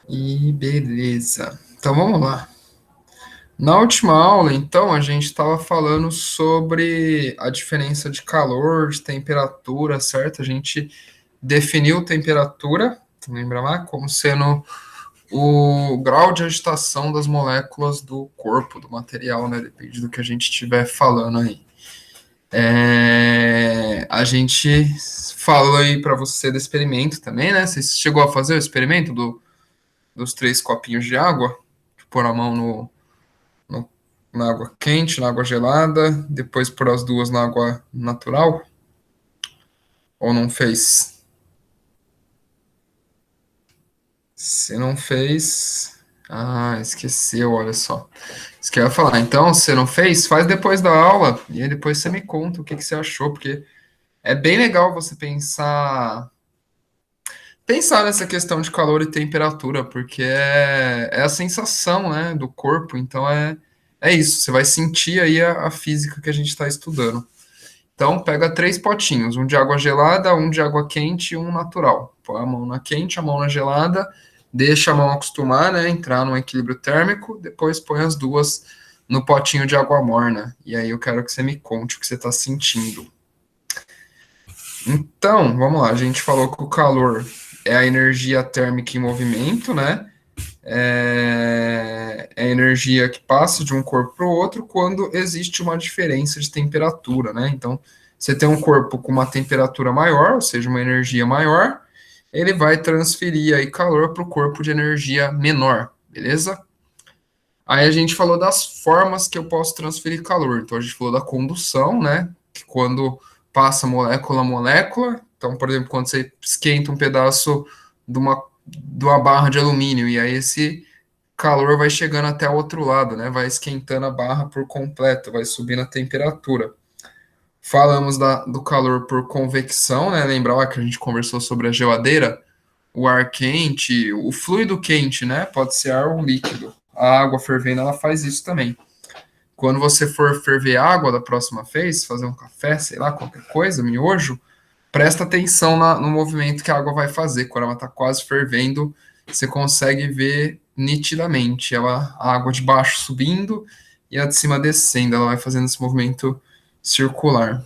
E beleza. Então vamos lá. Na última aula, então, a gente estava falando sobre a diferença de calor, de temperatura, certo? A gente definiu temperatura, lembra lá, como sendo o grau de agitação das moléculas do corpo, do material, né? Depende do que a gente estiver falando aí. A gente falou aí para você do experimento também, né? Você chegou a fazer o experimento dos três copinhos de água? Pôr a mão no- na água quente, na água gelada, depois pôr as duas na água natural? Ou não fez? Se não fez. Ah, esqueceu, olha só. Isso que eu ia falar. Então, se não fez, faz depois da aula e aí depois você me conta o que que você achou, porque é bem legal você pensar nessa questão de calor e temperatura, porque é a sensação, né, do corpo. Então é isso. Você vai sentir aí a física que a gente está estudando. Então, pega três potinhos, um de água gelada, um de água quente e um natural. Põe a mão na quente, a mão na gelada, deixa a mão acostumar, né, entrar no equilíbrio térmico, depois põe as duas no potinho de água morna. E aí eu quero que você me conte o que você está sentindo. Então, vamos lá, a gente falou que o calor é a energia térmica em movimento, né? É a energia que passa de um corpo para o outro quando existe uma diferença de temperatura, né? Então, você tem um corpo com uma temperatura maior, ou seja, uma energia maior, ele vai transferir aí calor para o corpo de energia menor, beleza? Aí a gente falou das formas que eu posso transferir calor. Então, a gente falou da condução, né? Que quando passa molécula a molécula. Então, por exemplo, quando você esquenta um pedaço de uma barra de alumínio, e aí esse calor vai chegando até o outro lado, né? Vai esquentando a barra por completo, vai subindo a temperatura. Falamos do calor por convecção, né? Lembra lá que a gente conversou sobre a geladeira? O ar quente, o fluido quente, né? Pode ser ar ou líquido. A água fervendo, ela faz isso também. Quando você for ferver água da próxima vez, fazer um café, sei lá, qualquer coisa, miojo, presta atenção no movimento que a água vai fazer. Quando ela está quase fervendo, você consegue ver nitidamente a água de baixo subindo e a de cima descendo. Ela vai fazendo esse movimento circular.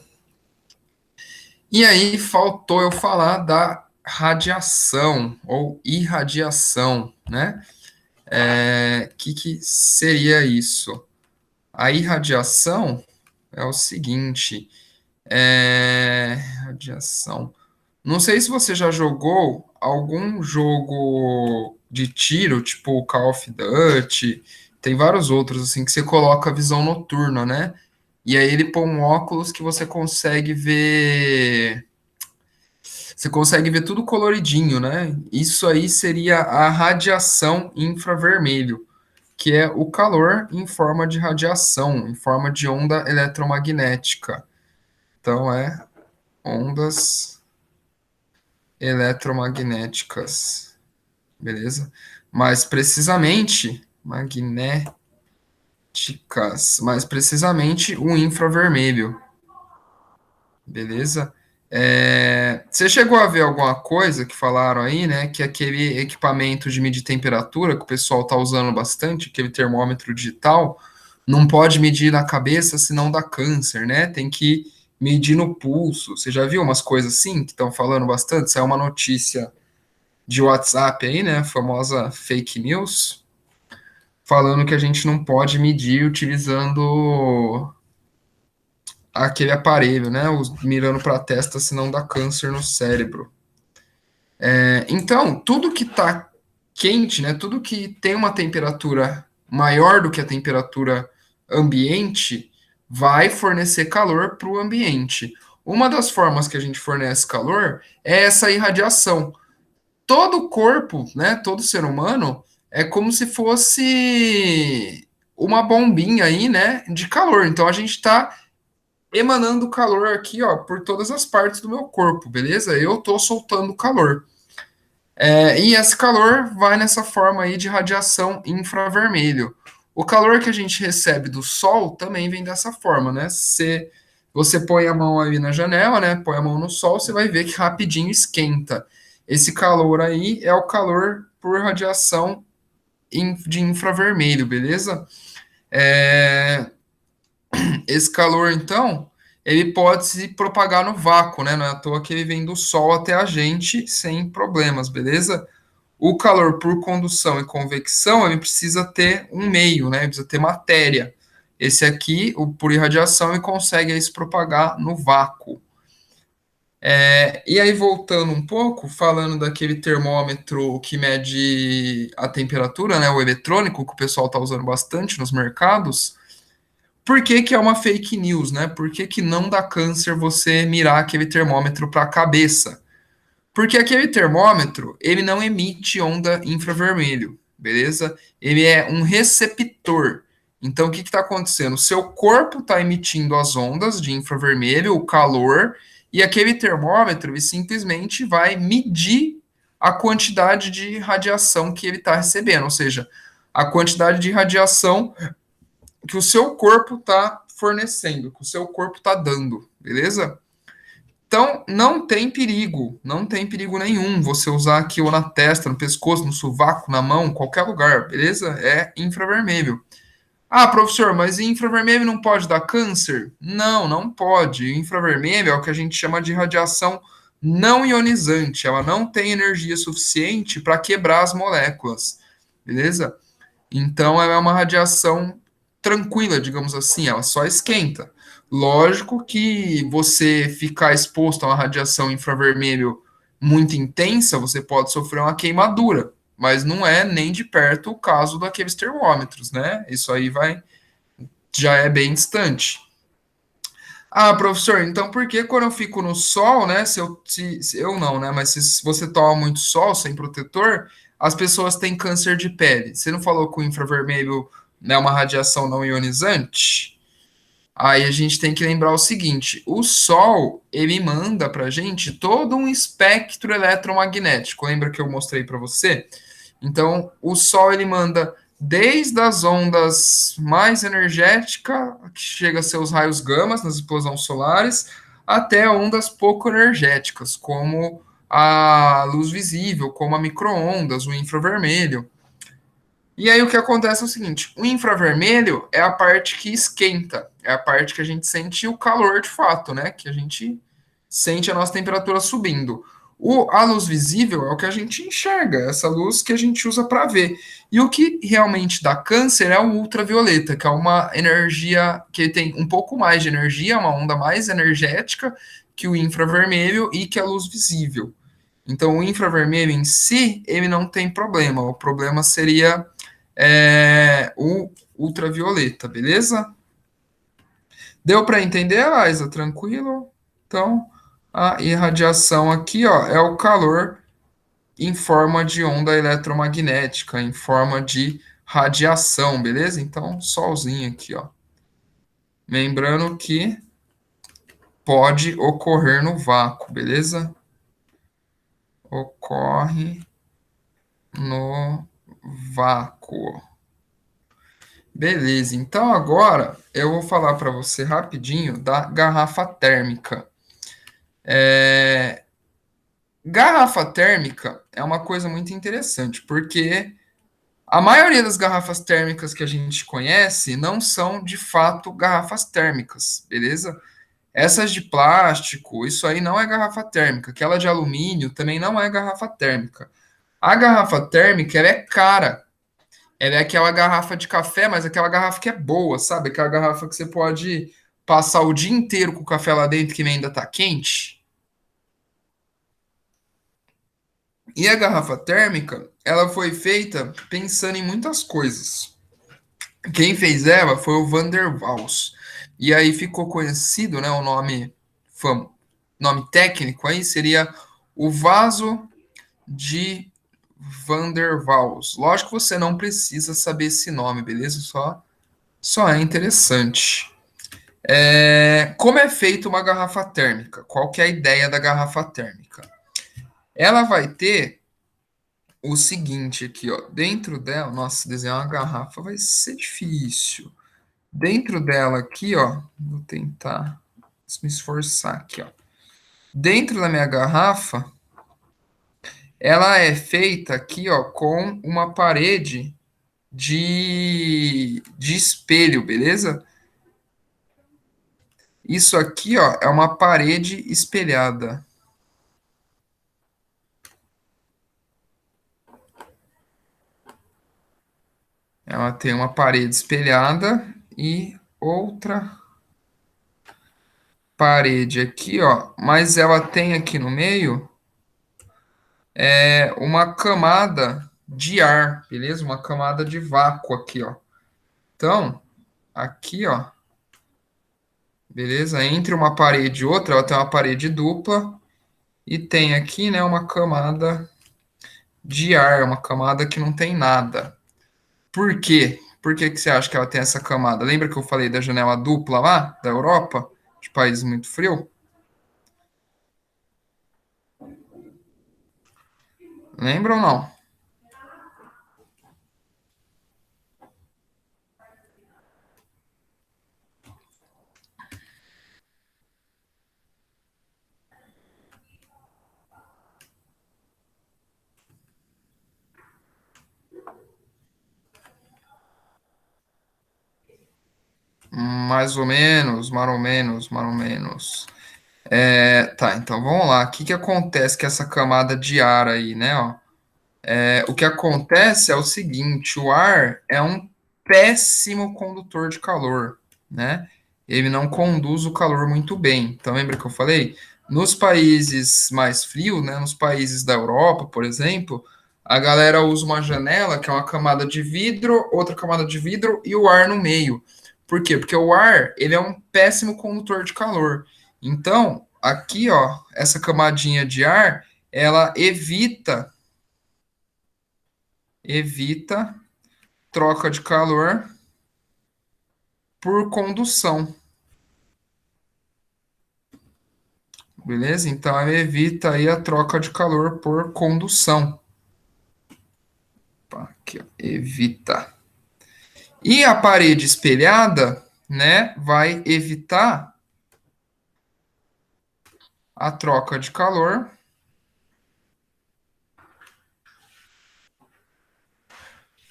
E aí faltou eu falar da radiação ou irradiação, né? Que seria isso? A irradiação é o seguinte, radiação. Não sei se você já jogou algum jogo de tiro, tipo Call of Duty, tem vários outros assim que você coloca a visão noturna, né? E aí ele põe um óculos que você consegue ver tudo coloridinho, né? Isso aí seria a radiação infravermelho, que é o calor em forma de radiação, em forma de onda eletromagnética. Então é ondas eletromagnéticas, beleza? Mais precisamente o infravermelho, beleza? Você chegou a ver alguma coisa que falaram aí, né? Que aquele equipamento de medir temperatura que o pessoal está usando bastante, aquele termômetro digital, não pode medir na cabeça, senão dá câncer, né? Tem que medir no pulso. Você já viu umas coisas assim que estão falando bastante? Saiu uma notícia de WhatsApp aí, né? A famosa fake news, falando que a gente não pode medir utilizando aquele aparelho, né? Mirando para a testa, senão dá câncer no cérebro. Então, tudo que está quente, né? Tudo que tem uma temperatura maior do que a temperatura ambiente vai fornecer calor para o ambiente. Uma das formas que a gente fornece calor é essa irradiação. Todo o corpo, né, todo ser humano, é como se fosse uma bombinha aí, né, de calor. Então a gente está emanando calor aqui, ó, por todas as partes do meu corpo, beleza? Eu tô soltando calor. E esse calor vai nessa forma aí de radiação infravermelho. O calor que a gente recebe do sol também vem dessa forma, né? Se você põe a mão aí na janela, né? Põe a mão no sol, você vai ver que rapidinho esquenta. Esse calor aí é o calor por radiação de infravermelho, beleza? É, esse calor, então, ele pode se propagar no vácuo, né? Não é à toa que ele vem do Sol até a gente sem problemas, beleza? O calor por condução e convecção, ele precisa ter um meio, né? Ele precisa ter matéria. Esse aqui, o por irradiação, ele consegue aí se propagar no vácuo. E aí, voltando um pouco, falando daquele termômetro que mede a temperatura, né? O eletrônico, que o pessoal está usando bastante nos mercados. Por que que é uma fake news, né? Por que que não dá câncer você mirar aquele termômetro para a cabeça? Porque aquele termômetro, ele não emite onda infravermelho, beleza? Ele é um receptor. Então, o que está acontecendo? O seu corpo está emitindo as ondas de infravermelho, o calor, e aquele termômetro ele simplesmente vai medir a quantidade de radiação que ele está recebendo, ou seja, a quantidade de radiação que o seu corpo está fornecendo, que o seu corpo está dando, beleza? Então, não tem perigo, não tem perigo nenhum você usar aquilo na testa, no pescoço, no sovaco, na mão, qualquer lugar, beleza? É infravermelho. Ah, professor, mas infravermelho não pode dar câncer? Não, não pode. Infravermelho é o que a gente chama de radiação não ionizante. Ela não tem energia suficiente para quebrar as moléculas, beleza? Então, ela é uma radiação tranquila, digamos assim, ela só esquenta. Lógico que você ficar exposto a uma radiação infravermelho muito intensa, você pode sofrer uma queimadura, mas não é nem de perto o caso daqueles termômetros, né? Isso aí já é bem distante. Ah, professor, então por que quando eu fico no sol, né? Se eu não, né? Mas se você toma muito sol sem protetor, as pessoas têm câncer de pele. Você não falou que o infravermelho é uma radiação não ionizante? Aí a gente tem que lembrar o seguinte: o sol ele manda para gente todo um espectro eletromagnético. Lembra que eu mostrei para você? Então, o Sol ele manda desde as ondas mais energéticas, que chega a ser os raios gamas nas explosões solares, até ondas pouco energéticas, como a luz visível, como a microondas, o infravermelho. E aí o que acontece é o seguinte: o infravermelho é a parte que esquenta, é a parte que a gente sente o calor de fato, né? Que a gente sente a nossa temperatura subindo. A luz visível é o que a gente enxerga, essa luz que a gente usa para ver. E o que realmente dá câncer é o ultravioleta, que é uma energia que tem um pouco mais de energia, uma onda mais energética que o infravermelho e que a luz visível. Então, o infravermelho em si, ele não tem problema. O problema seria o ultravioleta, beleza? Deu para entender, Liza? Tranquilo? Então, a irradiação aqui, ó, é o calor em forma de onda eletromagnética, em forma de radiação, beleza? Então, solzinho aqui, ó. Lembrando que pode ocorrer no vácuo, beleza? Ocorre no vácuo. Beleza, então agora eu vou falar para você rapidinho da garrafa térmica. Garrafa térmica é uma coisa muito interessante, porque a maioria das garrafas térmicas que a gente conhece não são de fato garrafas térmicas, beleza? Essas de plástico, isso aí não é garrafa térmica. Aquela de alumínio também não é garrafa térmica. A garrafa térmica, ela é cara. Ela é aquela garrafa de café, mas aquela garrafa que é boa, sabe? Aquela garrafa que você pode passar o dia inteiro com o café lá dentro que ainda tá quente. E a garrafa térmica, ela foi feita pensando em muitas coisas. Quem fez ela foi o Van der Waals. E aí ficou conhecido, né, o nome técnico aí seria o vaso de Van der Waals. Lógico que você não precisa saber esse nome, beleza? Só é interessante. Como é feita uma garrafa térmica? Qual que é a ideia da garrafa térmica? Ela vai ter o seguinte aqui, ó. Dentro dela, nossa, desenhar uma garrafa vai ser difícil. Dentro dela aqui, ó, vou tentar me esforçar aqui, ó. Dentro da minha garrafa, ela é feita aqui, ó, com uma parede de espelho, beleza? Isso aqui, ó, é uma parede espelhada. Ela tem uma parede espelhada e outra parede aqui, ó. Mas ela tem aqui no meio uma camada de ar, beleza? Uma camada de vácuo aqui, ó. Então, aqui, ó, beleza? Entre uma parede e outra, ela tem uma parede dupla e tem aqui, né, uma camada de ar, uma camada que não tem nada. Por quê? Por que que você acha que ela tem essa camada? Lembra que eu falei da janela dupla lá, da Europa, de país muito frio? Lembra ou não? Mais ou menos, mais ou menos, mais ou menos. Tá, então vamos lá. O que que acontece com essa camada de ar aí, né? Ó? O que acontece é o seguinte: o ar é um péssimo condutor de calor, né? Ele não conduz o calor muito bem. Então, lembra que eu falei? Nos países mais frios, né? Nos países da Europa, por exemplo, a galera usa uma janela que é uma camada de vidro, outra camada de vidro e o ar no meio. Por quê? Porque o ar, ele é um péssimo condutor de calor. Então, aqui, ó, essa camadinha de ar, ela evita troca de calor por condução, beleza? Então ela evita aí a troca de calor por condução. Opa, aqui, ó, evita. E a parede espelhada, né, vai evitar a troca de calor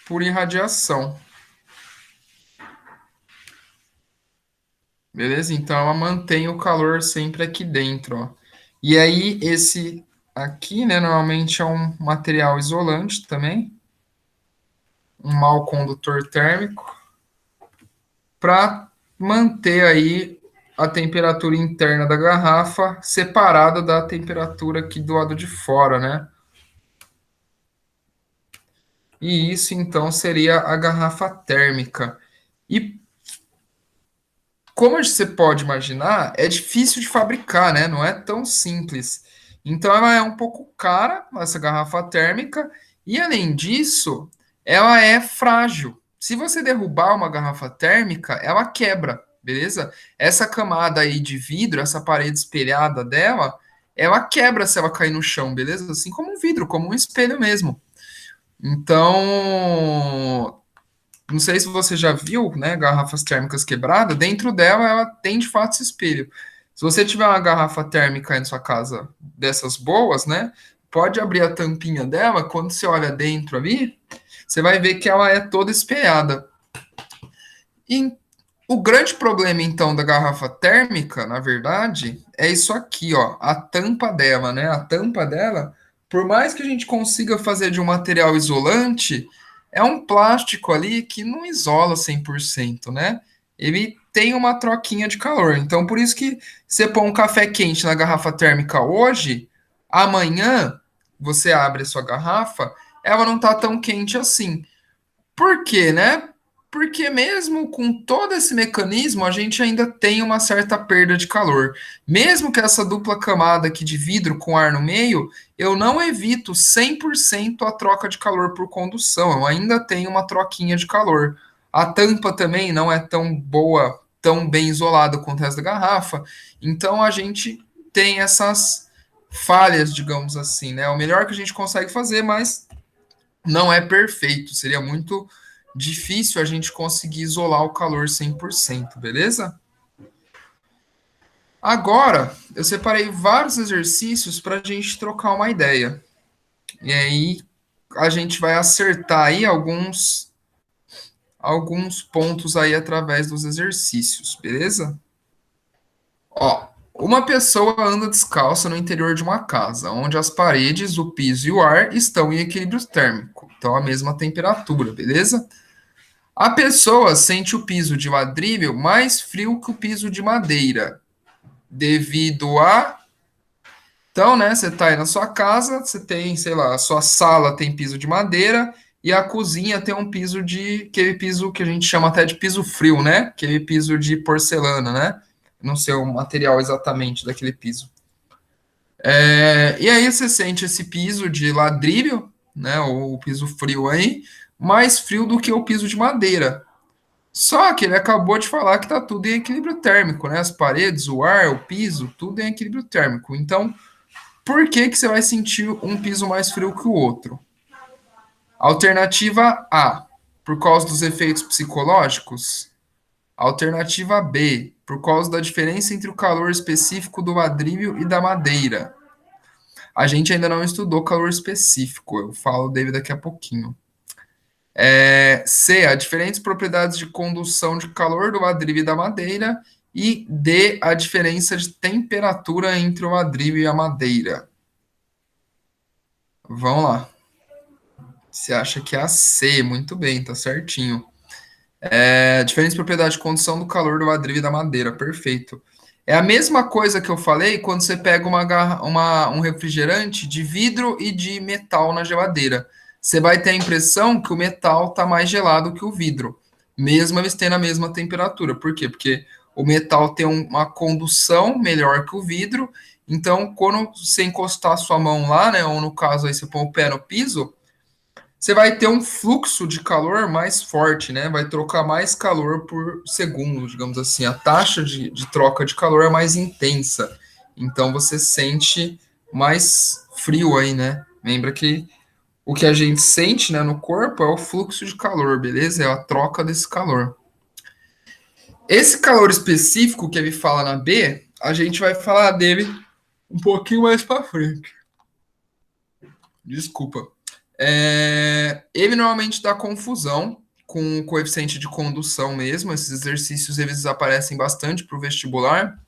por irradiação, beleza? Então ela mantém o calor sempre aqui dentro, ó. E aí esse aqui, né, normalmente é um material isolante também, um mau condutor térmico, para manter aí a temperatura interna da garrafa separada da temperatura aqui do lado de fora, né? E isso então seria a garrafa térmica. E como você pode imaginar, é difícil de fabricar, né? Não é tão simples. Então ela é um pouco cara, essa garrafa térmica, e além disso, ela é frágil. Se você derrubar uma garrafa térmica, ela quebra, beleza? Essa camada aí de vidro, essa parede espelhada dela, ela quebra se ela cair no chão, beleza? Assim como um vidro, como um espelho mesmo. Então, não sei se você já viu, né, garrafas térmicas quebradas, dentro dela ela tem de fato esse espelho. Se você tiver uma garrafa térmica aí na sua casa dessas boas, né, pode abrir a tampinha dela, quando você olha dentro ali, você vai ver que ela é toda espelhada. E o grande problema então da garrafa térmica, na verdade, é isso aqui, ó, a tampa dela, né? A tampa dela, por mais que a gente consiga fazer de um material isolante, é um plástico ali que não isola 100%, né? Ele tem uma troquinha de calor. Então, por isso que você põe um café quente na garrafa térmica hoje, amanhã você abre a sua garrafa, ela não tá tão quente assim. Por quê, né? Porque mesmo com todo esse mecanismo, a gente ainda tem uma certa perda de calor. Mesmo que essa dupla camada aqui de vidro com ar no meio, eu não evito 100% a troca de calor por condução. Eu ainda tenho uma troquinha de calor. A tampa também não é tão boa, tão bem isolada quanto essa da garrafa. Então a gente tem essas falhas, digamos assim, né? É o melhor que a gente consegue fazer, mas não é perfeito. Seria muito difícil a gente conseguir isolar o calor 100%, beleza? Agora, eu separei vários exercícios para a gente trocar uma ideia. E aí a gente vai acertar aí alguns pontos aí através dos exercícios, beleza? Ó, uma pessoa anda descalça no interior de uma casa, onde as paredes, o piso e o ar estão em equilíbrio térmico, então a mesma temperatura, beleza? A pessoa sente o piso de ladrilho mais frio que o piso de madeira, devido a. Então, né, você tá aí na sua casa, você tem, sei lá, a sua sala tem piso de madeira e a cozinha tem um piso aquele piso que a gente chama até de piso frio, né? Aquele piso de porcelana, né? Não sei o material exatamente daquele piso. E aí você sente esse piso de ladrilho, né, ou o piso frio aí, mais frio do que o piso de madeira. Só que ele acabou de falar que está tudo em equilíbrio térmico, né? As paredes, o ar, o piso, tudo em equilíbrio térmico. Então, por que que você vai sentir um piso mais frio que o outro? Alternativa A, por causa dos efeitos psicológicos. Alternativa B, por causa da diferença entre o calor específico do ladrilho e da madeira. A gente ainda não estudou calor específico, eu falo dele daqui a pouquinho. C, as diferentes propriedades de condução de calor do ladrilho e da madeira. E D, a diferença de temperatura entre o ladrilho e a madeira. Vamos lá. Você acha que é a C? Muito bem, tá certinho. Diferentes propriedades de condução do calor do ladrilho e da madeira. Perfeito. É a mesma coisa que eu falei quando você pega um refrigerante de vidro e de metal na geladeira. Você vai ter a impressão que o metal está mais gelado que o vidro, mesmo eles tendo a mesma temperatura. Por quê? Porque o metal tem uma condução melhor que o vidro. Então, quando você encostar a sua mão lá, né, ou no caso aí você põe o pé no piso, você vai ter um fluxo de calor mais forte, né? Vai trocar mais calor por segundo, digamos assim. A taxa de troca de calor é mais intensa. Então você sente mais frio aí, né? Lembra que o que a gente sente, né, no corpo é o fluxo de calor, beleza? É a troca desse calor. Esse calor específico que ele fala na B, a gente vai falar dele um pouquinho mais para frente. Desculpa. Ele normalmente dá confusão com o coeficiente de condução mesmo. Esses exercícios eles aparecem bastante para o vestibular.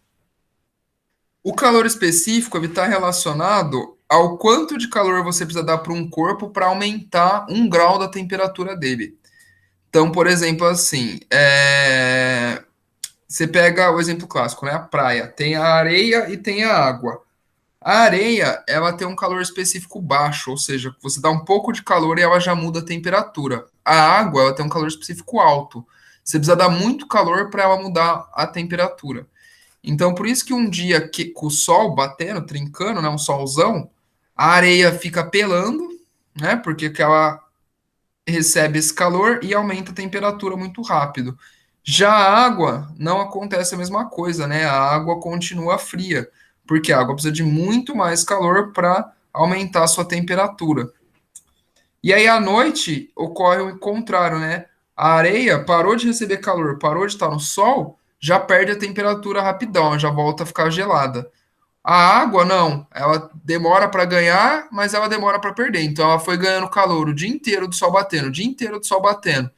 O calor específico está relacionado ao quanto de calor você precisa dar para um corpo para aumentar 1 grau da temperatura dele. Então, por exemplo, assim, você pega o exemplo clássico, né? A praia tem a areia e tem a água. A areia, ela tem um calor específico baixo, ou seja, você dá um pouco de calor e ela já muda a temperatura. A água, ela tem um calor específico alto. Você precisa dar muito calor para ela mudar a temperatura. Então, por isso que um dia que com o sol batendo, trincando, né, um solzão, a areia fica pelando, né, porque que ela recebe esse calor e aumenta a temperatura muito rápido. Já a água não acontece a mesma coisa, né? A água continua fria, porque a água precisa de muito mais calor para aumentar a sua temperatura. E aí à noite ocorre o contrário, né? A areia parou de receber calor, parou de estar no sol, já perde a temperatura rapidão, já volta a ficar gelada. A água, não. Ela demora para ganhar, mas ela demora para perder. Então, ela foi ganhando calor o dia inteiro do sol batendo, o dia inteiro do sol batendo.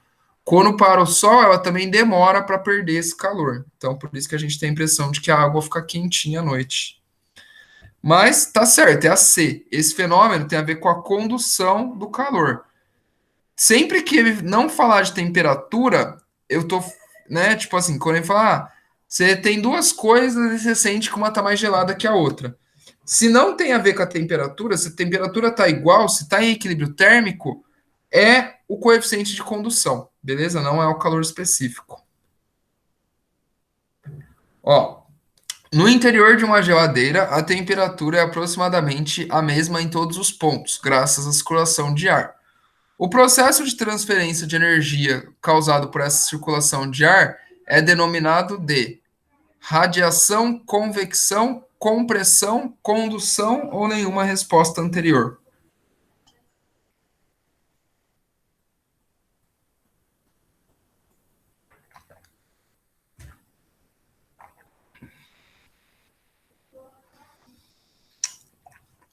Quando para o sol, ela também demora para perder esse calor. Então, por isso que a gente tem a impressão de que a água fica quentinha à noite. Mas tá certo, é a C. Esse fenômeno tem a ver com a condução do calor. Sempre que ele não falar de temperatura, eu tô, né, tipo assim, quando ele falar, você tem duas coisas e você sente que uma tá mais gelada que a outra. Se não tem a ver com a temperatura, se a temperatura tá igual, se tá em equilíbrio térmico, é o coeficiente de condução, beleza? Não é o calor específico. Ó, no interior de uma geladeira, a temperatura é aproximadamente a mesma em todos os pontos, graças à circulação de ar. O processo de transferência de energia causado por essa circulação de ar é denominado de radiação, convecção, compressão, condução ou nenhuma resposta anterior.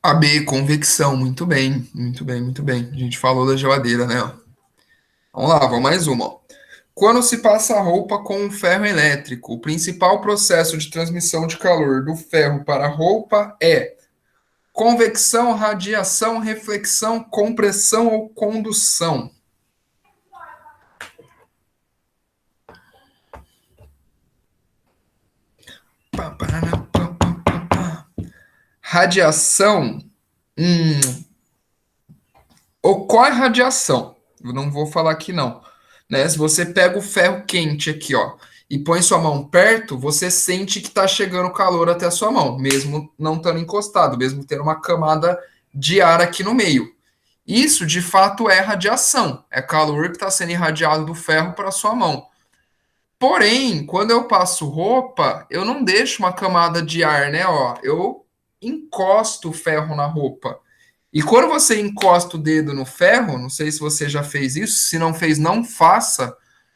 A B, convecção, muito bem, muito bem, muito bem. A gente falou da geladeira, né? Vamos lá, vamos mais uma. Ó. Quando se passa a roupa com um ferro elétrico, o principal processo de transmissão de calor do ferro para a roupa é convecção, radiação, reflexão, compressão ou condução. Pá, parará, pá, pá, pá, pá. Radiação. Hum, Ocorre radiação. Eu não vou falar aqui não. Né? Se você pega o ferro quente aqui, ó, e põe sua mão perto, você sente que está chegando calor até a sua mão, mesmo não estando encostado, mesmo tendo uma camada de ar aqui no meio. Isso, de fato, é radiação. É calor que está sendo irradiado do ferro para a sua mão. Porém, quando eu passo roupa, eu não deixo uma camada de ar, né? Ó, eu encosto o ferro na roupa. E quando você encosta o dedo no ferro, não sei se você já fez isso, se não fez, não faça,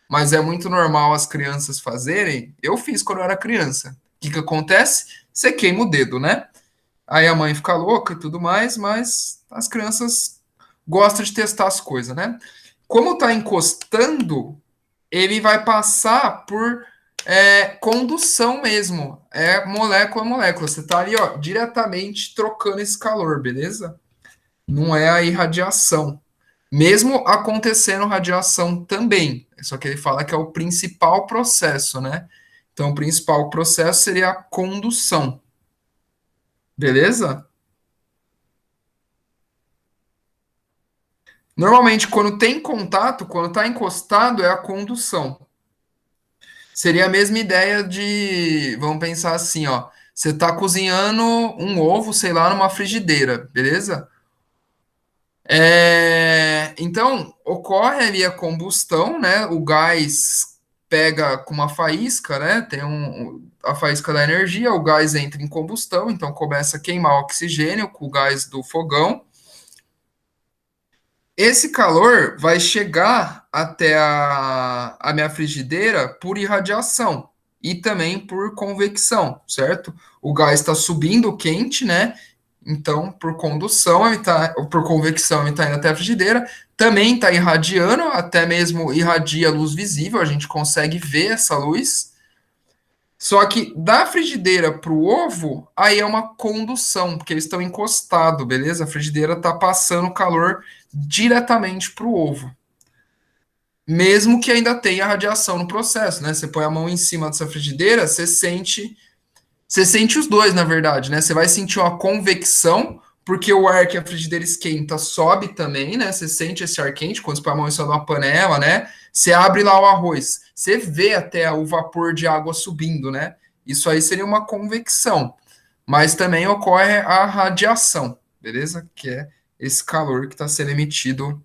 mas é muito normal as crianças fazerem. Eu fiz quando eu era criança. O que que acontece? Você queima o dedo, né? Aí a mãe fica louca e tudo mais, mas as crianças gostam de testar as coisas, né? Como tá encostando, ele vai passar por condução mesmo. É molécula a molécula. Você tá ali, ó, diretamente trocando esse calor, beleza? Não é a irradiação. Mesmo acontecendo radiação também. Só que ele fala que é o principal processo, né? Então, o principal processo seria a condução. Beleza? Normalmente, quando tem contato, quando está encostado, é a condução. Seria a mesma ideia de, vamos pensar assim, ó. Você está cozinhando um ovo, sei lá, numa frigideira, beleza? Então, ocorre ali a combustão, né? O gás pega com uma faísca, né? Tem a faísca da energia, o gás entra em combustão, então começa a queimar o oxigênio com o gás do fogão. Esse calor vai chegar até a minha frigideira por irradiação e também por convecção, certo? O gás está subindo quente, né? Então, por condução, ou por convecção, ele está indo até a frigideira. Também está irradiando, até mesmo irradia luz visível, a gente consegue ver essa luz. Só que da frigideira para o ovo, aí é uma condução, porque eles estão encostados, beleza? A frigideira está passando calor diretamente para o ovo. Mesmo que ainda tenha radiação no processo, né? Você põe a mão em cima dessa frigideira, você sente os dois, na verdade, né? Você vai sentir uma convecção, porque o ar que a frigideira esquenta sobe também, né? Você sente esse ar quente quando você põe a mão em cima de uma panela, né? Você abre lá o arroz, você vê até o vapor de água subindo, né? Isso aí seria uma convecção. Mas também ocorre a radiação, beleza? Que é esse calor que está sendo emitido.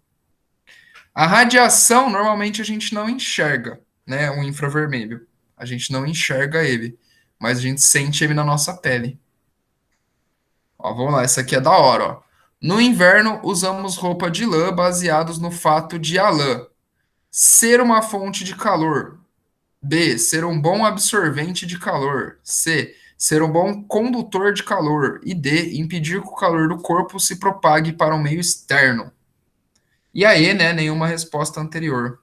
A radiação, normalmente, a gente não enxerga, né? O infravermelho. A gente não enxerga ele, mas a gente sente ele na nossa pele. Ó, vamos lá, essa aqui é da hora, ó. No inverno, usamos roupa de lã baseados no fato de a lã ser uma fonte de calor. B. Ser um bom absorvente de calor. C. Ser um bom condutor de calor. E D. Impedir que o calor do corpo se propague para o meio externo. E aí, né? Nenhuma resposta anterior.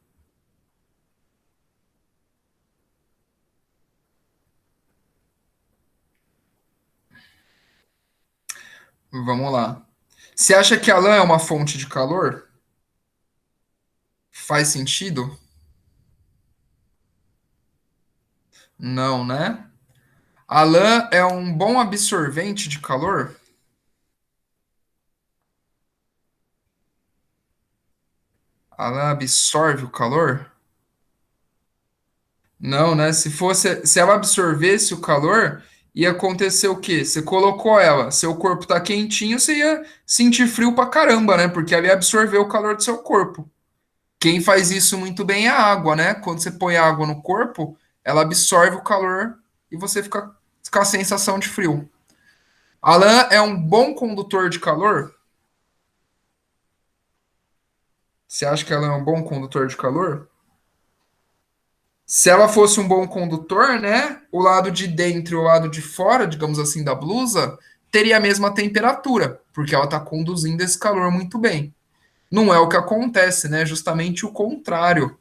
Vamos lá. Você acha que a lã é uma fonte de calor? Faz sentido? Não, né? A lã é um bom absorvente de calor? A lã absorve o calor? Não, né? Se ela absorvesse o calor, ia acontecer o quê? Você colocou ela, seu corpo tá quentinho, você ia sentir frio pra caramba, né? Porque ela ia absorver o calor do seu corpo. Quem faz isso muito bem é a água, né? Quando você põe água no corpo, ela absorve o calor e você fica com a sensação de frio. A lã é um bom condutor de calor? Você acha que ela é um bom condutor de calor? Se ela fosse um bom condutor, né? O lado de dentro e o lado de fora, digamos assim, da blusa, teria a mesma temperatura, porque ela está conduzindo esse calor muito bem. Não é o que acontece, né? Justamente o contrário.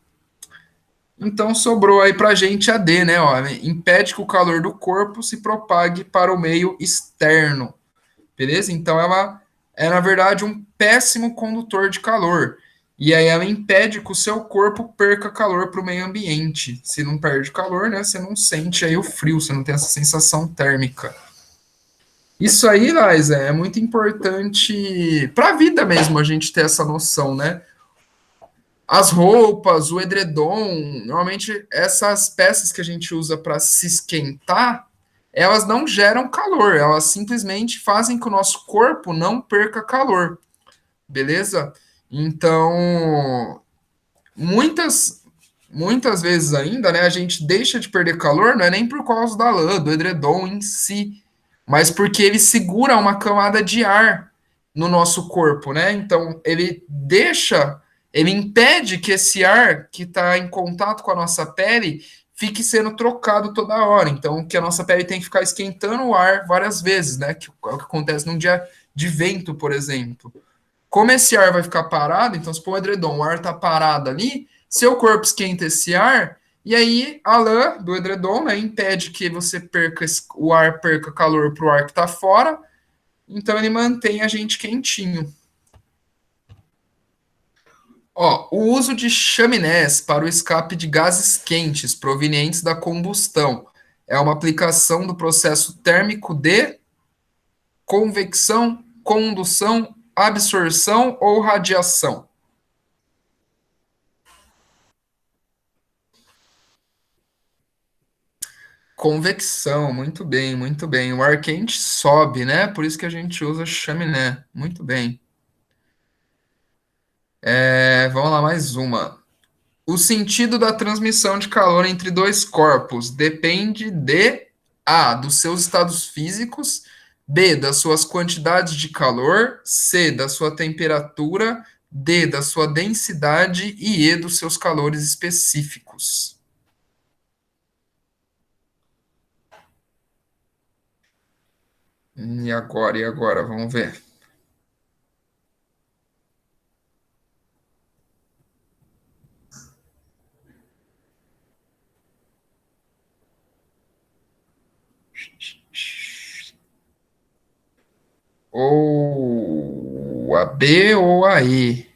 Então sobrou aí para a gente a D, né? Ó, impede que o calor do corpo se propague para o meio externo, beleza? Então ela é, na verdade, um péssimo condutor de calor. E aí ela impede que o seu corpo perca calor para o meio ambiente. Se não perde calor, né? Você não sente aí o frio, você não tem essa sensação térmica. Isso aí, Liza, é muito importante para a vida mesmo, a gente ter essa noção, né? As roupas, o edredom, normalmente essas peças que a gente usa para se esquentar, elas não geram calor, elas simplesmente fazem que o nosso corpo não perca calor, beleza? Então, muitas vezes ainda, né, a gente deixa de perder calor, não é nem por causa da lã, do edredom em si, mas porque ele segura uma camada de ar no nosso corpo, né? Então, ele impede que esse ar que está em contato com a nossa pele fique sendo trocado toda hora. Então, que a nossa pele tem que ficar esquentando o ar várias vezes, né? Que é o que acontece num dia de vento, por exemplo. Como esse ar vai ficar parado, então se for um edredom, o ar está parado ali, seu corpo esquenta esse ar, e aí a lã do edredom, né, impede que você perca o ar perca calor para o ar que está fora, então ele mantém a gente quentinho. Ó, o uso de chaminés para o escape de gases quentes provenientes da combustão é uma aplicação do processo térmico de convecção, condução, absorção ou radiação. Convecção, muito bem, muito bem. O ar quente sobe, né? Por isso que a gente usa chaminé. Muito bem. Vamos lá, mais uma. O sentido da transmissão de calor entre dois corpos depende de A, dos seus estados físicos, B, das suas quantidades de calor, C, da sua temperatura, D, da sua densidade e E, dos seus calores específicos. E agora, e agora? Vamos ver. Ou a B ou a E.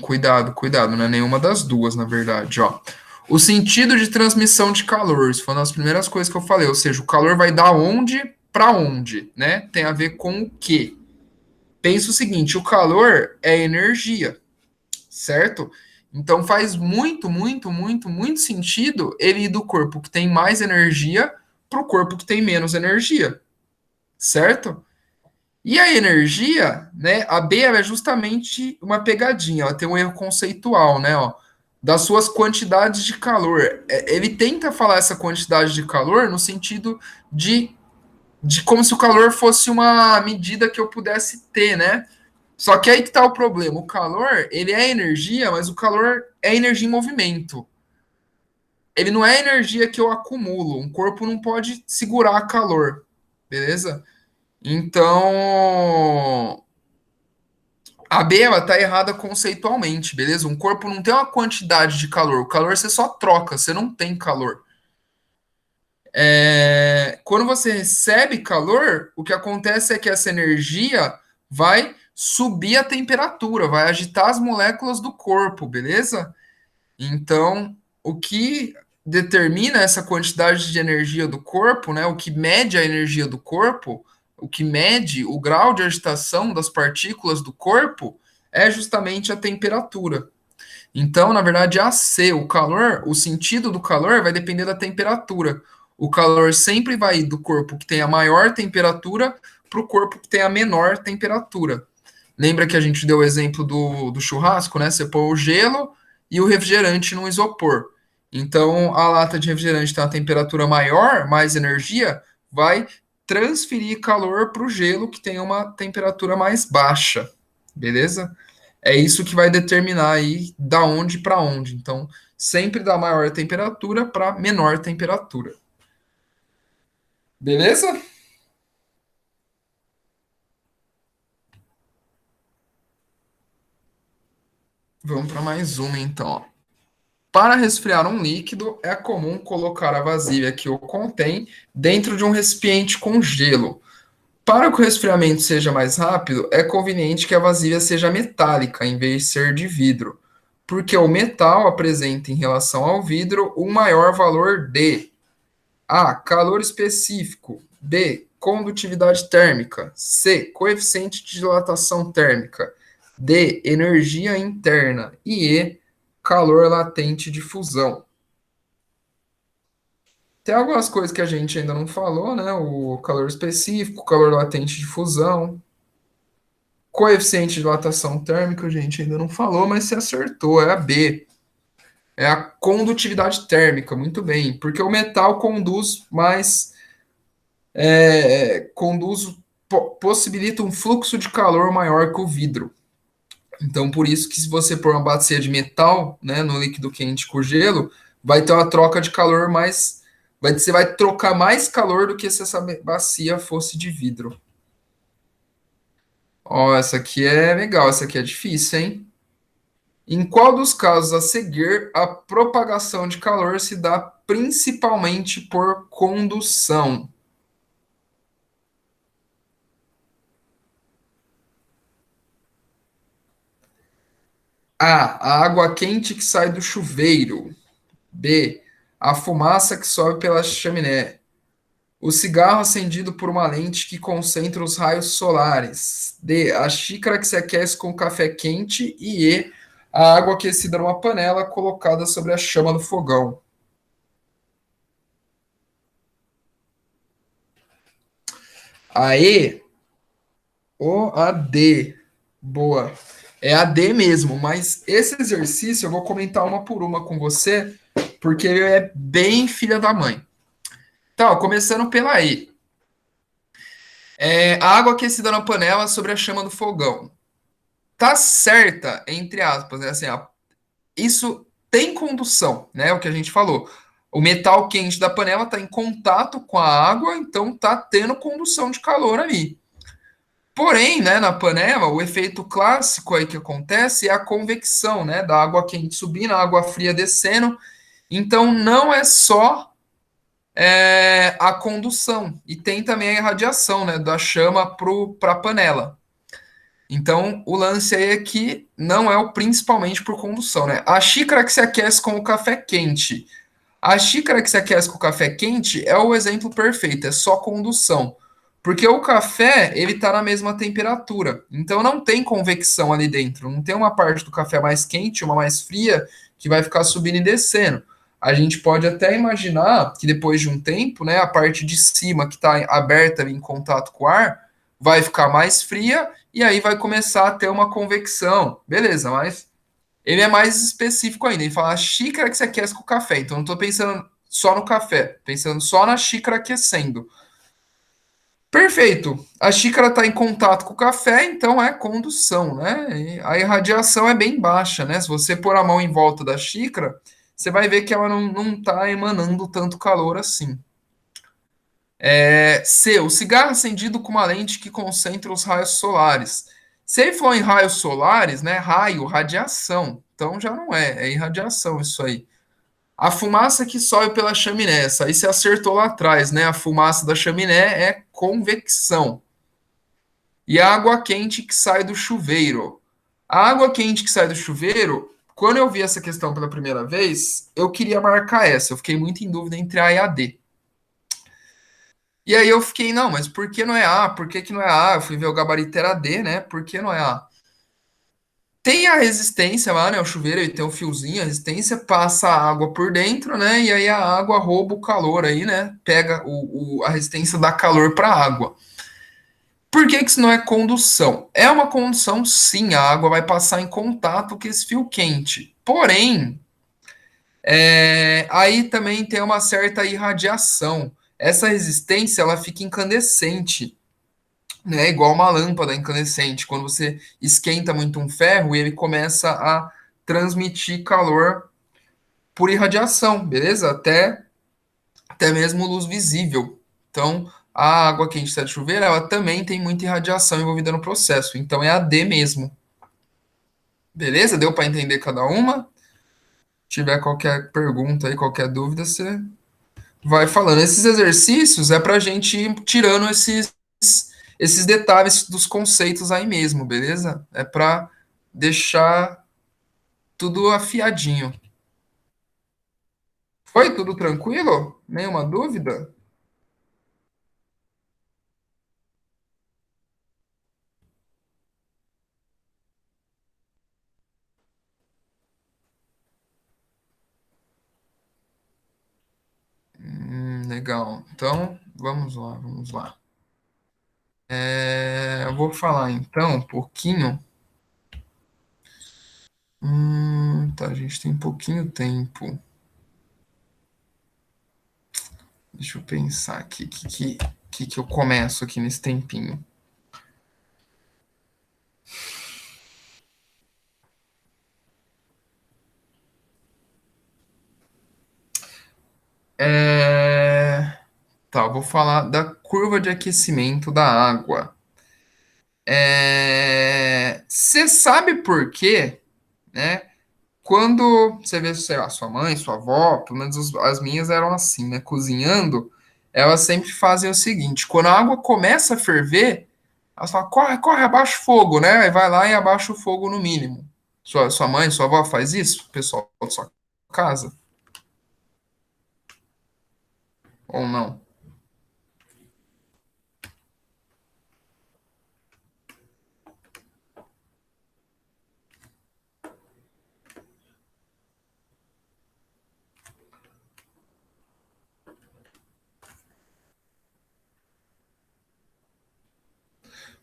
Cuidado, cuidado, não é nenhuma das duas, na verdade, ó. O sentido de transmissão de calor, isso foi uma das primeiras coisas que eu falei, ou seja, o calor vai da onde para onde, né? Tem a ver com o quê? Pensa o seguinte, o calor é energia, certo? Então faz muito, muito, muito, muito sentido ele ir do corpo que tem mais energia para o corpo que tem menos energia, certo? E a energia, né? A B ela é justamente uma pegadinha, ela tem um erro conceitual, né? Ó, das suas quantidades de calor. Ele tenta falar essa quantidade de calor no sentido de, de como se o calor fosse uma medida que eu pudesse ter, né? Só que aí que tá o problema. O calor, ele é energia, mas o calor é energia em movimento. Ele não é energia que eu acumulo. Um corpo não pode segurar calor, beleza? Então, a B, ela tá errada conceitualmente, beleza? Um corpo não tem uma quantidade de calor. O calor você só troca, você não tem calor. Quando você recebe calor, o que acontece é que essa energia vai subir a temperatura, vai agitar as moléculas do corpo, beleza? Então, o que determina essa quantidade de energia do corpo, né? O que mede a energia do corpo, o que mede o grau de agitação das partículas do corpo, é justamente a temperatura. Então, na verdade, a C, o calor, o sentido do calor vai depender da temperatura. O calor sempre vai ir do corpo que tem a maior temperatura para o corpo que tem a menor temperatura. Lembra que a gente deu o exemplo do churrasco, né? Você põe o gelo e o refrigerante no isopor. Então, a lata de refrigerante tem uma temperatura maior, mais energia, vai transferir calor para o gelo que tem uma temperatura mais baixa. Beleza? É isso que vai determinar aí da onde para onde. Então, sempre da maior temperatura para menor temperatura. Beleza? Vamos para mais uma, então. Ó. Para resfriar um líquido, é comum colocar a vasilha que o contém dentro de um recipiente com gelo. Para que o resfriamento seja mais rápido, é conveniente que a vasilha seja metálica em vez de ser de vidro, porque o metal apresenta em relação ao vidro um maior valor de A. Calor específico. B. Condutividade térmica. C. Coeficiente de dilatação térmica. D. Energia interna. E E. Calor latente de fusão. Tem algumas coisas que a gente ainda não falou, né? O calor específico, calor latente de fusão, coeficiente de dilatação térmica, a gente ainda não falou, mas se acertou, é a B. É a condutividade térmica, muito bem, porque o metal conduz mais conduz, possibilita um fluxo de calor maior que o vidro. Então, por isso que se você pôr uma bacia de metal, né, no líquido quente com gelo, vai ter uma troca de calor mais. Você vai trocar mais calor do que se essa bacia fosse de vidro. Ó, essa aqui é legal, essa aqui é difícil, hein? Em qual dos casos a seguir a propagação de calor se dá principalmente por condução? A água quente que sai do chuveiro. B. A fumaça que sobe pela chaminé. O cigarro acendido por uma lente que concentra os raios solares. D. A xícara que se aquece com café quente. E E. A água aquecida numa panela colocada sobre a chama do fogão. A E ou a D? Boa. É a D mesmo, mas esse exercício eu vou comentar uma por uma com você, porque ele é bem filha da mãe. Então, começando pela E. A água aquecida na panela sobre a chama do fogão. Tá certa, entre aspas, né? Assim, isso tem condução, né? O que a gente falou. O metal quente da panela está em contato com a água, então tá tendo condução de calor ali. Porém, né, na panela, o efeito clássico aí que acontece é a convecção, né, da água quente subindo, a água fria descendo. Então, não é só a condução, e tem também a irradiação, né, da chama para a panela. Então, o lance aí é que não é o principalmente por condução, né? A xícara que se aquece com o café quente. A xícara que se aquece com o café quente é o exemplo perfeito, é só condução. Porque o café, ele está na mesma temperatura. Então não tem convecção ali dentro. Não tem uma parte do café mais quente, uma mais fria, que vai ficar subindo e descendo. A gente pode até imaginar que depois de um tempo, né, a parte de cima que está aberta ali em contato com o ar, vai ficar mais fria e aí vai começar a ter uma convecção. Beleza, mas ele é mais específico ainda. Ele fala a xícara que você aquece com o café. Então, não estou pensando só no café, pensando só na xícara aquecendo. Perfeito. A xícara está em contato com o café, então é condução, né? E a irradiação é bem baixa, né? Se você pôr a mão em volta da xícara, você vai ver que ela não está emanando tanto calor assim. C. O cigarro acendido com uma lente que concentra os raios solares. Se ele for em raios solares, né? Raio, radiação. Então já não é irradiação isso aí. A fumaça que sobe pela chaminé, essa aí você acertou lá atrás, né? A fumaça da chaminé é convecção. E a água quente que sai do chuveiro. A água quente que sai do chuveiro, quando eu vi essa questão pela primeira vez, eu queria marcar essa. Eu fiquei muito em dúvida entre A e a D. E aí eu fiquei, não, mas por que não é A? Por que que não é A? Eu fui ver o gabarito era D, né? Por que não é A? Tem a resistência lá, né? O chuveiro ele tem um fiozinho, a resistência passa a água por dentro, né? E aí a água rouba o calor aí, né? Pega a resistência dá calor para a água. Por que que isso não é condução? É uma condução, sim, a água vai passar em contato com esse fio quente. Porém, aí também tem uma certa irradiação. Essa resistência ela fica incandescente, né? Igual uma lâmpada incandescente. Quando você esquenta muito um ferro, ele começa a transmitir calor por irradiação, beleza? Até mesmo luz visível. Então, a água quente da chuveira, ela também tem muita irradiação envolvida no processo. Então, é a D mesmo. Beleza? Deu para entender cada uma? Tiver qualquer pergunta aí, qualquer dúvida, você vai falando. Esses exercícios é para a gente ir tirando esses detalhes dos conceitos aí mesmo, beleza? É para deixar tudo afiadinho. Foi tudo tranquilo? Nenhuma dúvida? Legal. Então, vamos lá, vamos lá. Eu vou falar então um pouquinho. Tá, a gente tem pouquinho tempo. Deixa eu pensar aqui, que eu começo aqui nesse tempinho. É, Tá, eu vou falar da curva de aquecimento da água. Você sabe por quê, né? Quando você vê, sei lá, sua mãe, sua avó, pelo menos as minhas eram assim, né? Cozinhando, elas sempre fazem o seguinte: quando a água começa a ferver, elas falam, corre, corre, abaixa o fogo, né? Aí vai lá e abaixa o fogo no mínimo. Sua mãe, sua avó faz isso? O pessoal da sua casa? Ou não?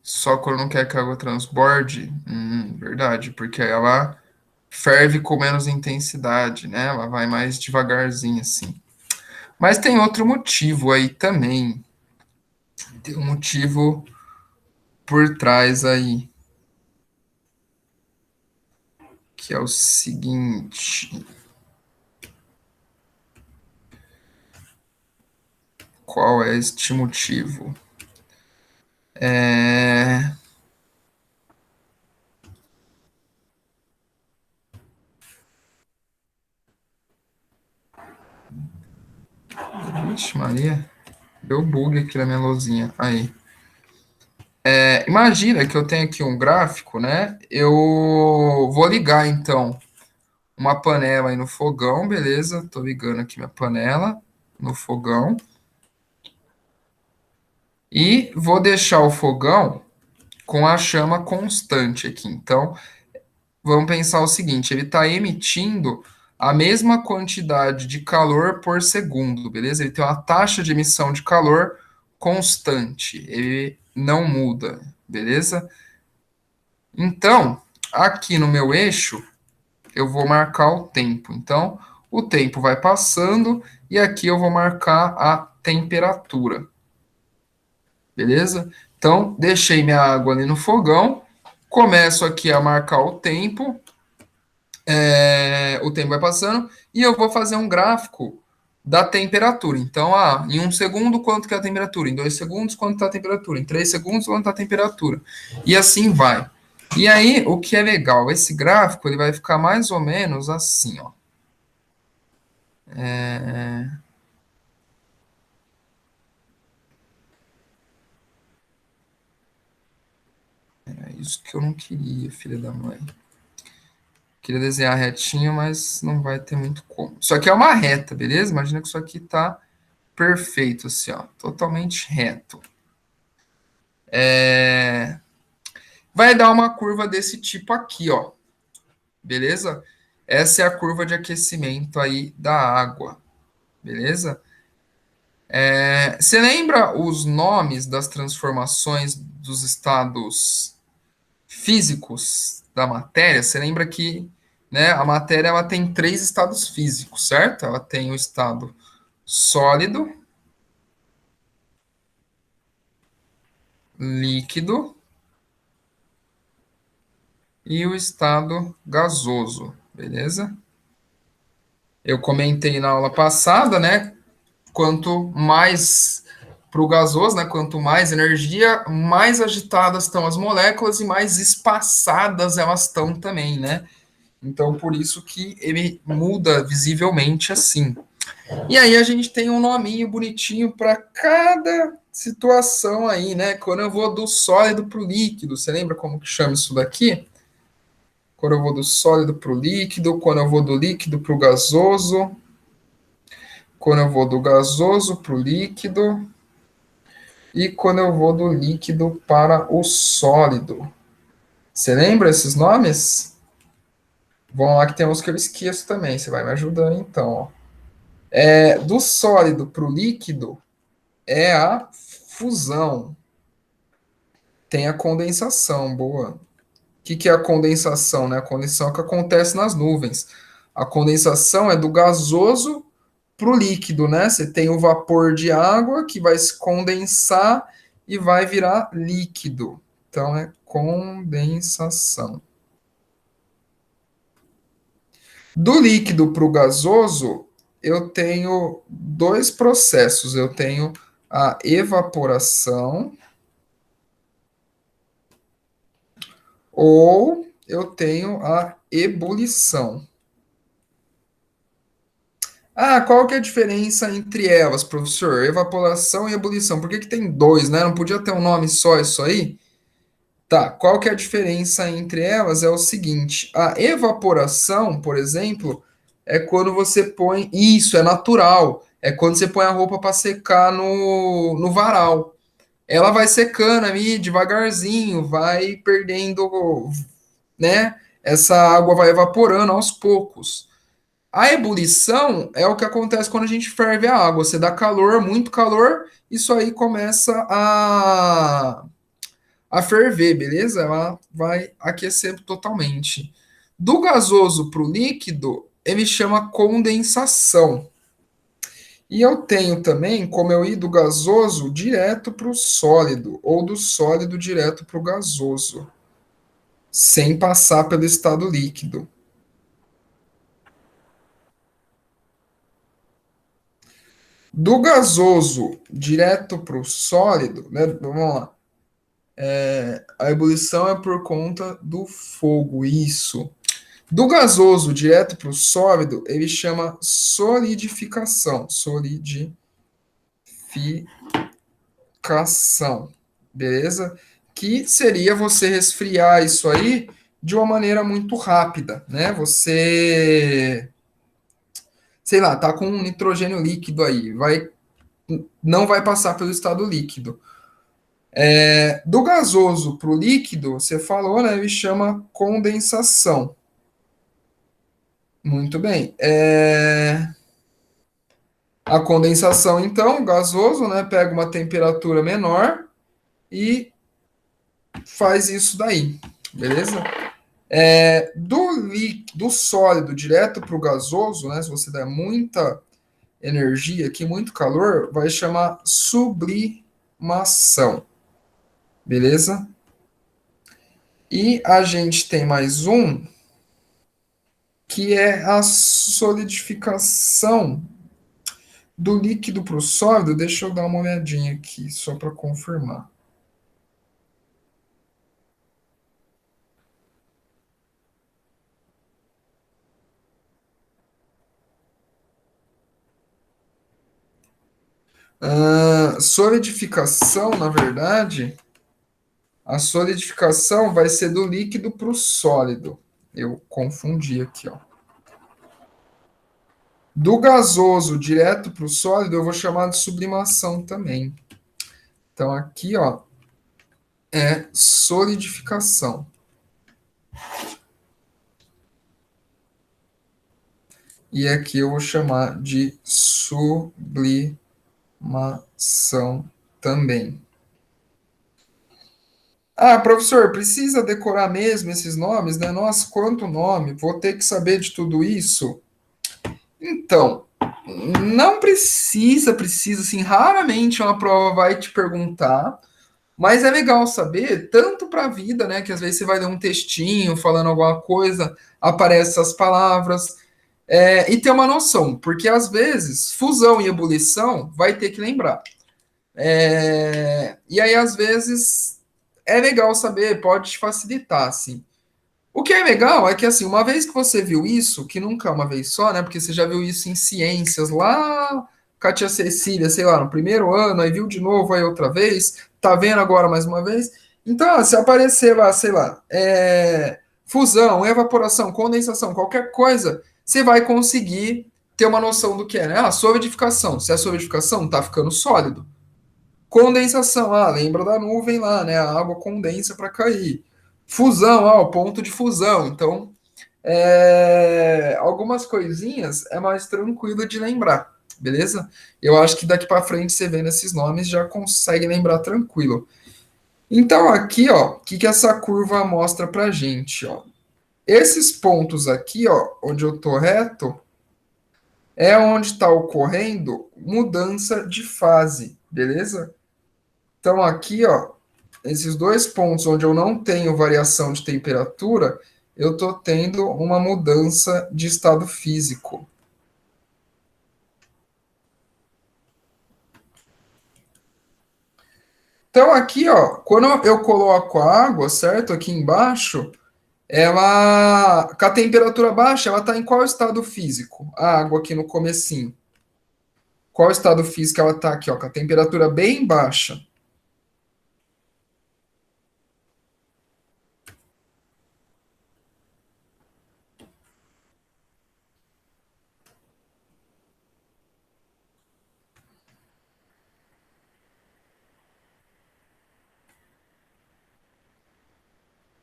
Só quando não quer que a água transborde? Verdade, porque ela ferve com menos intensidade, né? Ela vai mais devagarzinho assim. Mas tem outro motivo aí também. Tem um motivo por trás aí, que é o seguinte. Qual é este motivo? É... Vixe, Maria, deu bug aqui na minha luzinha. Aí. Imagina que eu tenho aqui um gráfico, né? Eu vou ligar então uma panela aí no fogão, beleza? Tô ligando aqui minha panela no fogão. E vou deixar o fogão com a chama constante aqui. Então, vamos pensar o seguinte: ele está emitindo a mesma quantidade de calor por segundo, beleza? Ele tem uma taxa de emissão de calor constante, ele não muda, beleza? Então, aqui no meu eixo, eu vou marcar o tempo. Então, o tempo vai passando e aqui eu vou marcar a temperatura, beleza? Então, deixei minha água ali no fogão, começo aqui a marcar o tempo. O tempo vai passando e eu vou fazer um gráfico da temperatura. Então, em 1 segundo, quanto que é a temperatura? Em 2 segundos, quanto está a temperatura? Em 3 segundos, quanto está a temperatura? E assim vai. E aí, o que é legal, esse gráfico ele vai ficar mais ou menos assim, ó. É isso que eu não queria, filha da mãe. Queria desenhar retinho, mas não vai ter muito como. Isso aqui é uma reta, beleza? Imagina que isso aqui tá perfeito, assim, ó. Totalmente reto. É, Vai dar uma curva desse tipo aqui, ó. Beleza? Essa é a curva de aquecimento aí da água. Beleza? Você lembra os nomes das transformações dos estados físicos da matéria? Você lembra que, né, a matéria ela tem três estados físicos, certo? Ela tem o estado sólido, líquido e o estado gasoso. Beleza? Eu comentei na aula passada, né? Quanto mais para o gasoso, né? Quanto mais energia, mais agitadas estão as moléculas e mais espaçadas elas estão também, né? Então, por isso que ele muda visivelmente assim. E aí a gente tem um nominho bonitinho para cada situação aí, né? Quando eu vou do sólido para o líquido, você lembra como que chama isso daqui? Quando eu vou do sólido para o líquido, quando eu vou do líquido para o gasoso, quando eu vou do gasoso para o líquido e quando eu vou do líquido para o sólido. Você lembra esses nomes? Vamos lá que tem uns que eu esqueço também, você vai me ajudando então. Ó. Do sólido para o líquido é a fusão. Tem a condensação, boa. O que é a condensação, né? A condensação é o que acontece nas nuvens. A condensação é do gasoso para o líquido, né? Você tem o vapor de água que vai se condensar e vai virar líquido. Então é condensação. Do líquido para o gasoso, eu tenho dois processos. Eu tenho a evaporação ou eu tenho a ebulição. Ah, qual que é a diferença entre elas, professor? Evaporação e ebulição. Por que que tem dois, né? Não podia ter um nome só isso aí? Tá, qual que é a diferença entre elas? É o seguinte, a evaporação, por exemplo, é quando você põe... Isso, é natural. É quando você põe a roupa para secar no varal. Ela vai secando ali devagarzinho, vai perdendo, né? Essa água vai evaporando aos poucos. A ebulição é o que acontece quando a gente ferve a água. Você dá calor, muito calor, isso aí começa a ferver, beleza? Ela vai aquecer totalmente. Do gasoso para o líquido, ele chama condensação. E eu tenho também como eu ir do gasoso direto para o sólido, ou do sólido direto para o gasoso, sem passar pelo estado líquido. Do gasoso direto para o sólido, né? Vamos lá. A ebulição é por conta do fogo, isso. Do gasoso direto para o sólido, ele chama solidificação. Solidificação. Beleza? Que seria você resfriar isso aí de uma maneira muito rápida, né? Você, sei lá, tá com um nitrogênio líquido aí, não vai passar pelo estado líquido. Do gasoso para o líquido, você falou, né? Ele chama condensação. Muito bem. A condensação, então, gasoso, né? Pega uma temperatura menor e faz isso daí, beleza? Do sólido direto para o gasoso, né? Se você der muita energia aqui, muito calor, vai chamar sublimação, beleza? E a gente tem mais um que é a solidificação do líquido para o sólido. Deixa eu dar uma olhadinha aqui, só para confirmar. Solidificação, na verdade, a solidificação vai ser do líquido para o sólido. Eu confundi aqui, ó. Do gasoso direto para o sólido, eu vou chamar de sublimação também. Então, aqui, ó, é solidificação. E aqui eu vou chamar de sublimação também. Ah, professor, precisa decorar mesmo esses nomes, né? Nossa, quanto nome! Vou ter que saber de tudo isso. Então, não precisa, assim, raramente uma prova vai te perguntar, mas é legal saber, tanto para a vida, né? Que às vezes você vai ler um textinho falando alguma coisa, aparecem essas palavras, e ter uma noção, porque às vezes fusão e ebulição vai ter que lembrar. E aí, às vezes, é legal saber, pode te facilitar, assim. O que é legal é que, assim, uma vez que você viu isso, que nunca é uma vez só, né? Porque você já viu isso em ciências lá com a tia Cecília, sei lá, no primeiro ano, aí viu de novo aí outra vez, tá vendo agora mais uma vez. Então, se aparecer lá, sei lá, fusão, evaporação, condensação, qualquer coisa, você vai conseguir ter uma noção do que é, né? Ah, solidificação. Se é solidificação, tá ficando sólido. Condensação, lembra da nuvem lá, né? A água condensa para cair. Fusão, o ponto de fusão. Então, algumas coisinhas é mais tranquilo de lembrar, beleza? Eu acho que daqui para frente você vendo esses nomes já consegue lembrar tranquilo. Então, aqui, ó, o que que essa curva mostra pra gente, ó? Esses pontos aqui, ó, onde eu tô reto, é onde está ocorrendo mudança de fase, beleza? Então, aqui, ó, esses dois pontos onde eu não tenho variação de temperatura, eu estou tendo uma mudança de estado físico. Então, aqui, ó, quando eu coloco a água, certo? Aqui embaixo, ela, com a temperatura baixa, ela está em qual estado físico? A água aqui no comecinho. Qual estado físico ela está aqui, ó, com a temperatura bem baixa?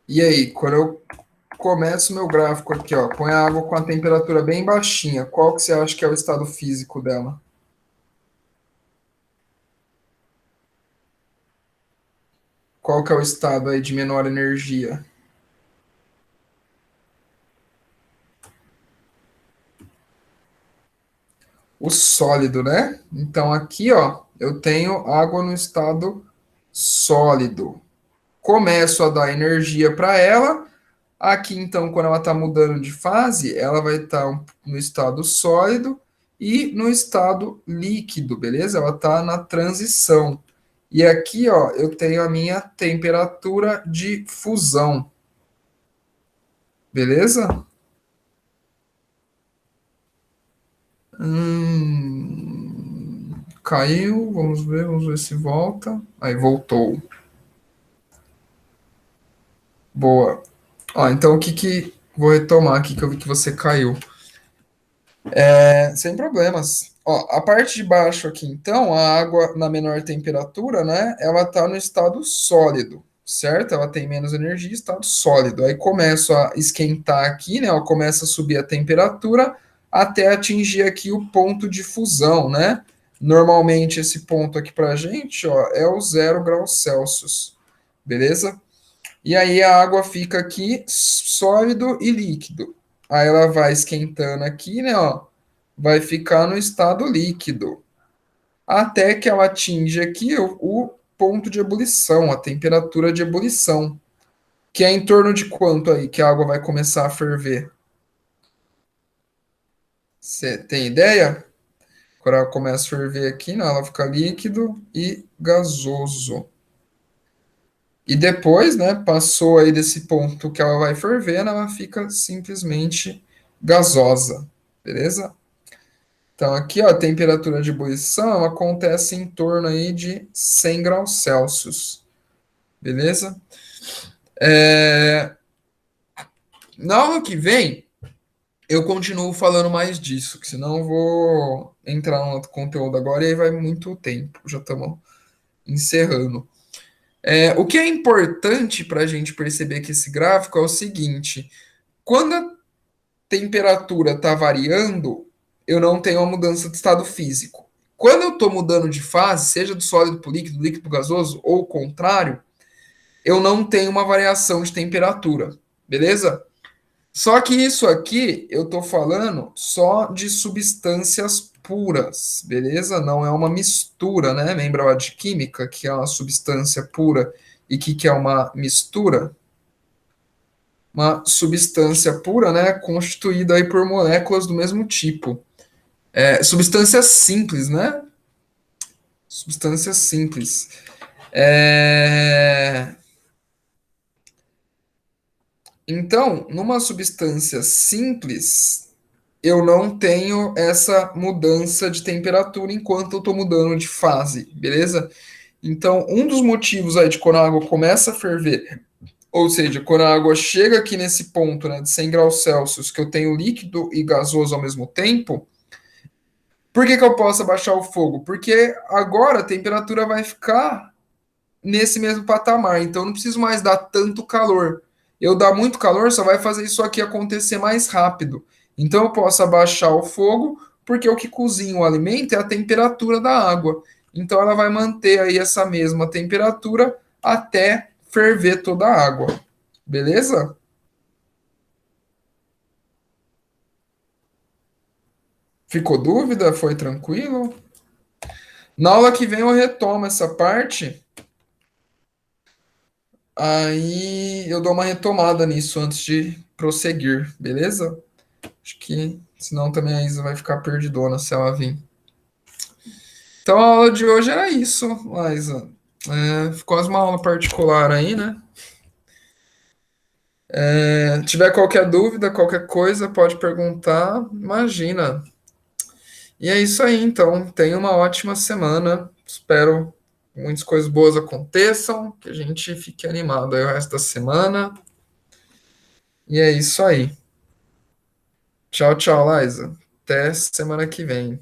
E aí, quando eu começo meu gráfico aqui, ó, põe a água com a temperatura bem baixinha, qual que você acha que é o estado físico dela? Qual que é o estado aí de menor energia? O sólido, né? Então aqui, ó, eu tenho água no estado sólido. Começo a dar energia para ela. Aqui, então, quando ela está mudando de fase, ela vai estar no estado sólido e no estado líquido, beleza? Ela está na transição. E aqui, ó, eu tenho a minha temperatura de fusão, beleza? Caiu, vamos ver se volta. Aí voltou. Boa. Ó, então o que que vou retomar aqui que eu vi que você caiu. Sem problemas. Ó, a parte de baixo aqui, então, a água na menor temperatura, né? Ela tá no estado sólido, certo? Ela tem menos energia, estado sólido. Aí começa a esquentar aqui, né? Ela começa a subir a temperatura até atingir aqui o ponto de fusão, né? Normalmente esse ponto aqui pra gente, ó, é o 0 graus Celsius, beleza? E aí a água fica aqui sólido e líquido. Aí ela vai esquentando aqui, né, ó, vai ficar no estado líquido, até que ela atinge aqui o ponto de ebulição, a temperatura de ebulição, que é em torno de quanto aí que a água vai começar a ferver? Você tem ideia? Quando ela começa a ferver aqui, né, ela fica líquido e gasoso. E depois, né, passou aí desse ponto que ela vai fervendo, ela fica simplesmente gasosa, beleza? Então aqui, ó, a temperatura de ebulição acontece em torno aí de 100 graus Celsius, beleza? Na aula que vem, eu continuo falando mais disso, que senão eu vou entrar no outro conteúdo agora e aí vai muito tempo, já estamos encerrando. O que é importante para a gente perceber que esse gráfico é o seguinte: quando a temperatura está variando, eu não tenho uma mudança de estado físico. Quando eu estou mudando de fase, seja do sólido para o líquido, do líquido para o gasoso, ou o contrário, eu não tenho uma variação de temperatura, beleza? Só que isso aqui eu estou falando só de substâncias puras, beleza? Não é uma mistura, né? Lembra lá de química, que é uma substância pura e que é uma mistura? Uma substância pura, né, constituída aí por moléculas do mesmo tipo. Substâncias simples, né? Substâncias simples. É, Então, numa substância simples, eu não tenho essa mudança de temperatura enquanto eu estou mudando de fase, beleza? Então, um dos motivos aí de quando a água começa a ferver, ou seja, quando a água chega aqui nesse ponto, né, de 100 graus Celsius, que eu tenho líquido e gasoso ao mesmo tempo, por que que eu posso abaixar o fogo? Porque agora a temperatura vai ficar nesse mesmo patamar, então eu não preciso mais dar tanto calor. Eu dar muito calor só vai fazer isso aqui acontecer mais rápido. Então eu posso abaixar o fogo, porque o que cozinha o alimento é a temperatura da água. Então ela vai manter aí essa mesma temperatura até ferver toda a água. Beleza? Ficou dúvida? Foi tranquilo? Na aula que vem eu retomo essa parte, aí eu dou uma retomada nisso antes de prosseguir, beleza? Acho que senão também a Isa vai ficar perdidona se ela vir. Então a aula de hoje era isso, Isa. Ficou mais uma aula particular aí, né? Tiver qualquer dúvida, qualquer coisa, pode perguntar. Imagina. E é isso aí, então. Tenha uma ótima semana. Espero que muitas coisas boas aconteçam, que a gente fique animado aí o resto da semana. E é isso aí. Tchau, tchau, Liza. Até semana que vem.